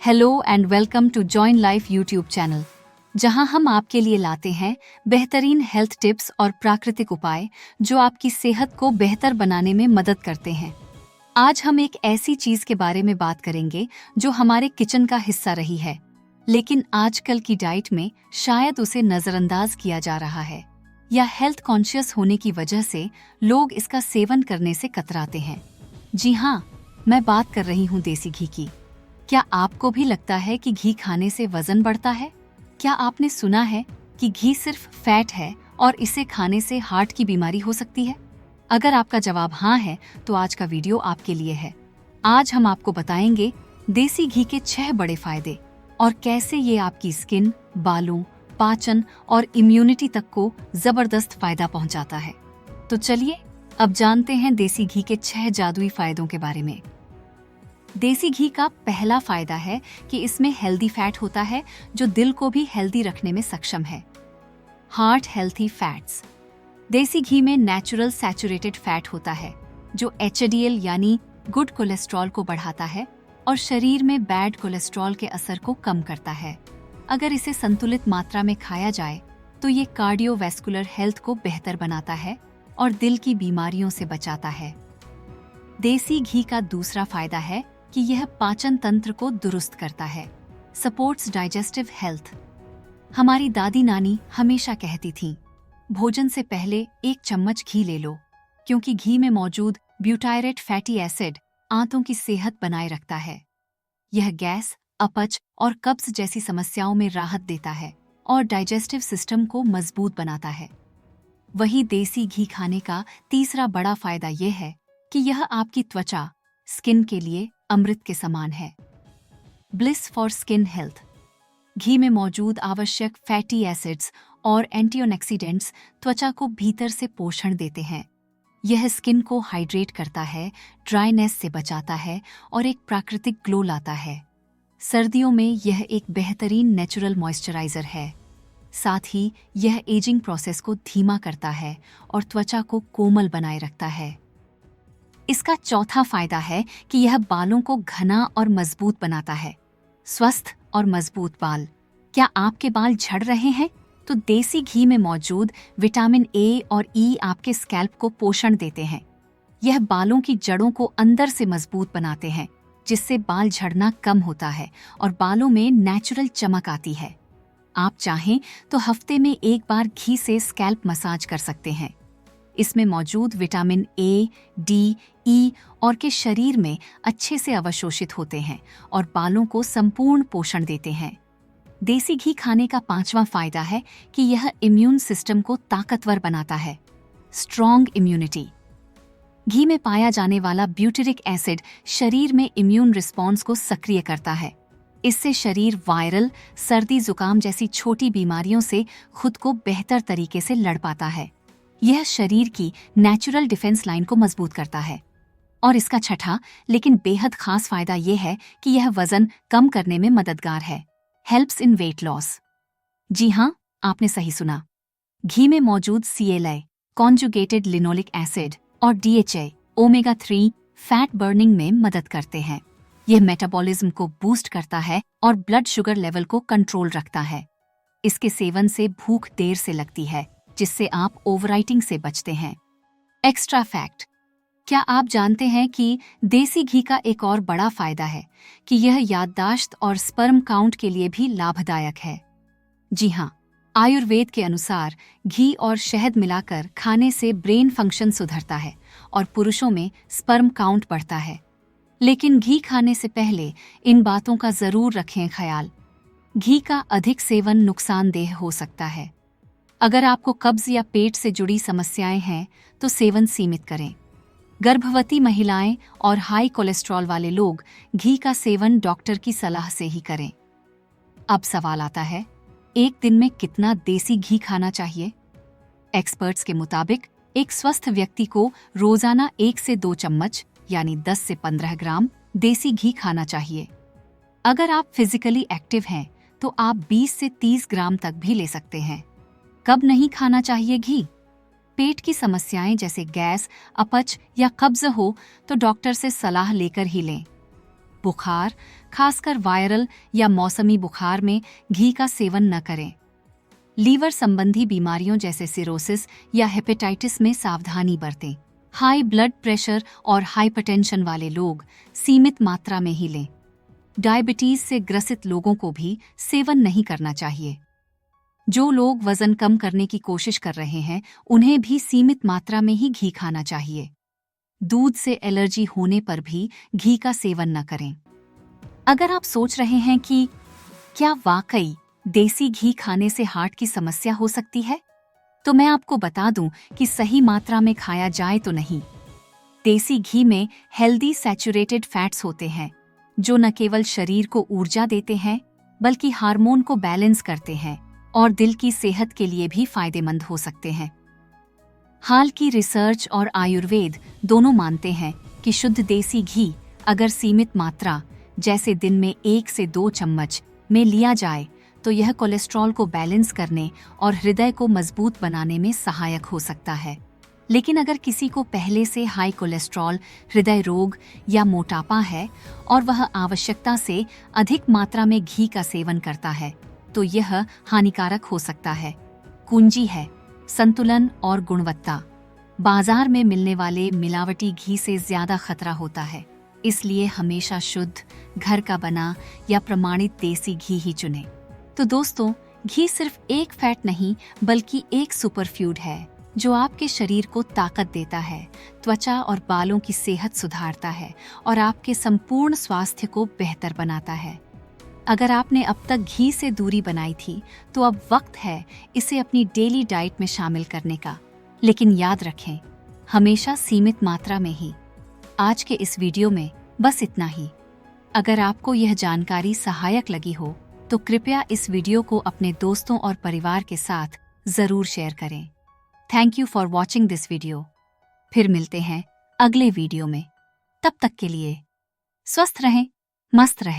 Hello and welcome to join life YouTube channel, जहां हम आपके लिए लाते हैं बेहतरीन हेल्थ टिप्स और प्राकृतिक उपाय जो आपकी सेहत को बेहतर बनाने में मदद करते हैं। आज हम एक ऐसी चीज के बारे में बात करेंगे जो हमारे किचन का हिस्सा रही है, लेकिन आजकल की डाइट में शायद उसे नजरअंदाज किया जा रहा है या हेल्थ कॉन्शियस होने की वजह से लोग इसका सेवन करने से कतराते हैं। जी हाँ, मैं बात कर रही हूँ देसी घी की। क्या आपको भी लगता है कि घी खाने से वजन बढ़ता है? क्या आपने सुना है कि घी सिर्फ फैट है और इसे खाने से हार्ट की बीमारी हो सकती है? अगर आपका जवाब हाँ है, तो आज का वीडियो आपके लिए है। आज हम आपको बताएंगे देसी घी के 6 बड़े फायदे और कैसे ये आपकी स्किन, बालों, पाचन और इम्यूनिटी तक को जबरदस्त फायदा पहुंचाता है। तो चलिए अब जानते हैं देसी घी के 6 जादुई फायदों के बारे में। देसी घी का पहला फायदा है कि इसमें हेल्दी फैट होता है जो दिल को भी हेल्दी रखने में सक्षम है। Heart healthy fats. देसी घी में नेचुरल सैचुरेटेड फैट होता है जो एचडीएल यानी गुड कोलेस्ट्रॉल को बढ़ाता है और शरीर में बैड कोलेस्ट्रॉल के असर को कम करता है। अगर इसे संतुलित मात्रा में खाया जाए तो ये कार्डियोवैस्कुलर हेल्थ को बेहतर बनाता है और दिल की बीमारियों से बचाता है। देसी घी का दूसरा फायदा है कि यह पाचन तंत्र को दुरुस्त करता है, सपोर्ट्स डाइजेस्टिव हेल्थ। हमारी दादी नानी हमेशा कहती थीं, भोजन से पहले 1 चम्मच घी ले लो, क्योंकि घी में मौजूद ब्यूटायरेट फैटी एसिड आंतों की सेहत बनाए रखता है। यह गैस, अपच और कब्ज जैसी समस्याओं में राहत देता है और डाइजेस्टिव सिस्टम को मजबूत बनाता है। वही देसी घी खाने का तीसरा बड़ा फायदा यह है कि यह आपकी त्वचा, स्किन के लिए अमृत के समान है। Bliss for skin health. घी में मौजूद आवश्यक फैटी एसिड्स और एंटीऑक्सीडेंट्स त्वचा को भीतर से पोषण देते हैं। यह स्किन को हाइड्रेट करता है, ड्राइनेस से बचाता है और एक प्राकृतिक ग्लो लाता है। सर्दियों में यह एक बेहतरीन नेचुरल मॉइस्चराइजर है। साथ ही यह एजिंग प्रोसेस को धीमा करता है और त्वचा को कोमल बनाए रखता है। इसका चौथा फायदा है कि यह बालों को घना और मजबूत बनाता है। स्वस्थ और मजबूत बाल। क्या आपके बाल झड़ रहे हैं? तो देसी घी में मौजूद विटामिन ए और ई आपके स्कैल्प को पोषण देते हैं। यह बालों की जड़ों को अंदर से मजबूत बनाते हैं, जिससे बाल झड़ना कम होता है और बालों में नेचुरल चमक आती है। आप चाहें तो हफ्ते में 1 बार घी से स्कैल्प मसाज कर सकते हैं। इसमें मौजूद विटामिन ए, डी, ई और के शरीर में अच्छे से अवशोषित होते हैं और बालों को संपूर्ण पोषण देते हैं। देसी घी खाने का 5वां फायदा है कि यह इम्यून सिस्टम को ताकतवर बनाता है। Strong immunity. घी में पाया जाने वाला ब्यूटेरिक एसिड शरीर में इम्यून रिस्पॉन्स को सक्रिय करता है। इससे शरीर वायरल, सर्दी जुकाम जैसी छोटी बीमारियों से खुद को बेहतर तरीके से लड़ पाता है। यह शरीर की नेचुरल डिफेंस लाइन को मजबूत करता है। और इसका छठा लेकिन बेहद खास फायदा यह है कि यह वजन कम करने में मददगार है। Helps in weight loss. जी हाँ, आपने सही सुना। घी में मौजूद CLA, कॉन्जुगेटेड लिनोलिक एसिड और DHA, ओमेगा 3 फैट बर्निंग में मदद करते हैं। यह मेटाबॉलिज्म को बूस्ट करता है और ब्लड शुगर लेवल को कंट्रोल रखता है। इसके सेवन से भूख देर से लगती है, जिससे आप ओवरईटिंग से बचते हैं। Extra fact. क्या आप जानते हैं कि देसी घी का एक और बड़ा फायदा है कि यह याददाश्त और स्पर्म काउंट के लिए भी लाभदायक है? जी हाँ, आयुर्वेद के अनुसार घी और शहद मिलाकर खाने से ब्रेन फंक्शन सुधरता है और पुरुषों में स्पर्म काउंट बढ़ता है। लेकिन घी खाने से पहले इन बातों का जरूर रखें ख्याल। घी का अधिक सेवन नुकसानदेह हो सकता है। अगर आपको कब्ज या पेट से जुड़ी समस्याएं हैं तो सेवन सीमित करें। गर्भवती महिलाएं और हाई कोलेस्ट्रॉल वाले लोग घी का सेवन डॉक्टर की सलाह से ही करें। अब सवाल आता है, एक दिन में कितना देसी घी खाना चाहिए? एक्सपर्ट्स के मुताबिक एक स्वस्थ व्यक्ति को रोजाना 1 से 2 चम्मच यानी 10 से 15 ग्राम देसी घी खाना चाहिए। अगर आप फिजिकली एक्टिव हैं तो आप 20 से 30 ग्राम तक भी ले सकते हैं। कब नहीं खाना चाहिए घी? पेट की समस्याएं जैसे गैस, अपच या कब्ज हो तो डॉक्टर से सलाह लेकर ही लें। बुखार, खासकर वायरल या मौसमी बुखार में घी का सेवन न करें। लीवर संबंधी बीमारियों जैसे सिरोसिस या हेपेटाइटिस में सावधानी बरतें। हाई ब्लड प्रेशर और हाइपरटेंशन वाले लोग सीमित मात्रा में ही लें। डायबिटीज से ग्रसित लोगों को भी सेवन नहीं करना चाहिए। जो लोग वजन कम करने की कोशिश कर रहे हैं, उन्हें भी सीमित मात्रा में ही घी खाना चाहिए। दूध से एलर्जी होने पर भी घी का सेवन न करें। अगर आप सोच रहे हैं कि क्या वाकई देसी घी खाने से हार्ट की समस्या हो सकती है, तो मैं आपको बता दूं कि सही मात्रा में खाया जाए तो नहीं। देसी घी में हेल्दी सैचुरेटेड फैट्स होते हैं, जो न केवल शरीर को ऊर्जा देते हैं, बल्कि हार्मोन को बैलेंस करते हैं और दिल की सेहत के लिए भी फायदेमंद हो सकते हैं। हाल की रिसर्च और आयुर्वेद दोनों मानते हैं कि शुद्ध देसी घी अगर सीमित मात्रा, जैसे दिन में 1 से 2 चम्मच में लिया जाए, तो यह कोलेस्ट्रॉल को बैलेंस करने और हृदय को मजबूत बनाने में सहायक हो सकता है। लेकिन अगर किसी को पहले से हाई कोलेस्ट्रॉल, हृदय रोग या मोटापा है और वह आवश्यकता से अधिक मात्रा में घी का सेवन करता है, तो यह हानिकारक हो सकता है। कुंजी है संतुलन और गुणवत्ता। बाजार में मिलने वाले मिलावटी घी से ज्यादा खतरा होता है, इसलिए हमेशा शुद्ध, घर का बना या प्रमाणित देसी घी ही चुनें। तो दोस्तों, घी सिर्फ एक फैट नहीं, बल्कि एक सुपरफूड है जो आपके शरीर को ताकत देता है, त्वचा और बालों की सेहत सुधारता है और आपके संपूर्ण स्वास्थ्य को बेहतर बनाता है। अगर आपने अब तक घी से दूरी बनाई थी, तो अब वक्त है इसे अपनी डेली डाइट में शामिल करने का। लेकिन याद रखें, हमेशा सीमित मात्रा में ही। आज के इस वीडियो में बस इतना ही। अगर आपको यह जानकारी सहायक लगी हो, तो कृपया इस वीडियो को अपने दोस्तों और परिवार के साथ जरूर शेयर करें। Thank you for watching this video. फिर मिलते हैं अगले वीडियो में। तब तक के लिए स्वस्थ रहें, मस्त रहें।